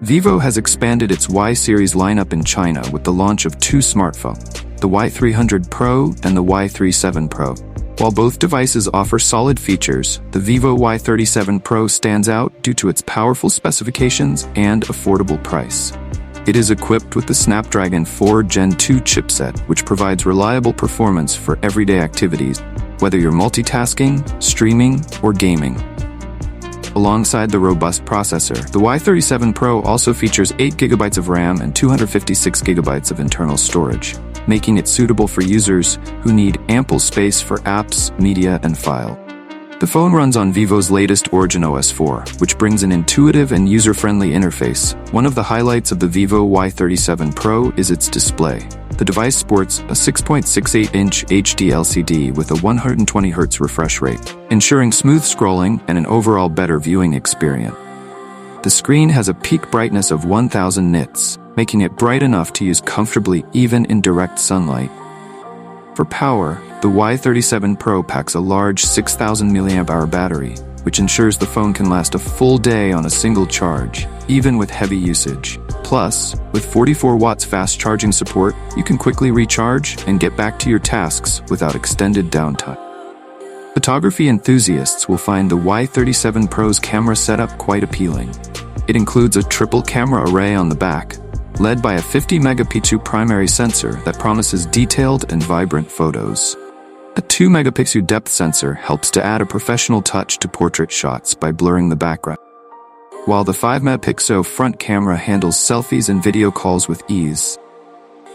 ViVO has expanded its Y series lineup in China with the launch of two smartphones, the Y300 Pro and the Y37 Pro. While both devices offer solid features, the ViVO Y37 Pro stands out due to its powerful specifications and affordable price. It is equipped with the Snapdragon 4 Gen 2 chipset, which provides reliable performance for everyday activities, whether you're multitasking, streaming, or gaming. Alongside the robust processor, the Y37 Pro also features 8GB of RAM and 256GB of internal storage, making it suitable for users who need ample space for apps, media, and file. The phone runs on ViVO's latest Origin OS 4, which brings an intuitive and user-friendly interface. One of the highlights of the ViVO Y37 Pro is its display. The device sports a 6.68-inch HD LCD with a 120Hz refresh rate, ensuring smooth scrolling and an overall better viewing experience. The screen has a peak brightness of 1000 nits, making it bright enough to use comfortably even in direct sunlight. For power, the Y37 Pro packs a large 6000 mAh battery, which ensures the phone can last a full day on a single charge, even with heavy usage. Plus, with 44 watts fast charging support, you can quickly recharge and get back to your tasks without extended downtime. Photography enthusiasts will find the Y37 Pro's camera setup quite appealing. It includes a triple camera array on the back, led by a 50-megapixel primary sensor that promises detailed and vibrant photos. A 2-megapixel depth sensor helps to add a professional touch to portrait shots by blurring the background, while the 5-megapixel front camera handles selfies and video calls with ease.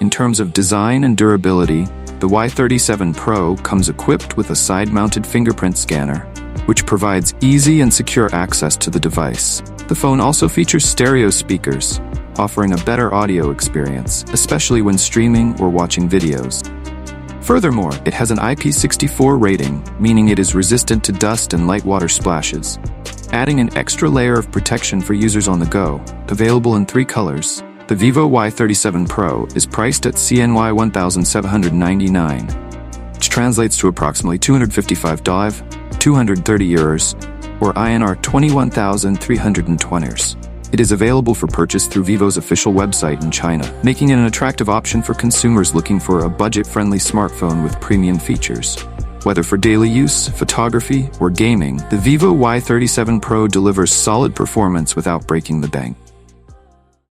In terms of design and durability, the Y37 Pro comes equipped with a side-mounted fingerprint scanner, which provides easy and secure access to the device. The phone also features stereo speakers, offering a better audio experience, especially when streaming or watching videos. Furthermore, it has an IP64 rating, meaning it is resistant to dust and light water splashes, adding an extra layer of protection for users on the go. Available in 3 colors, the ViVO Y37 Pro is priced at CNY 1,799, which translates to approximately $255, 230 euros, or INR 21,320. It is available for purchase through ViVO's official website in China, making it an attractive option for consumers looking for a budget-friendly smartphone with premium features. Whether for daily use, photography, or gaming, the ViVO Y37 Pro delivers solid performance without breaking the bank.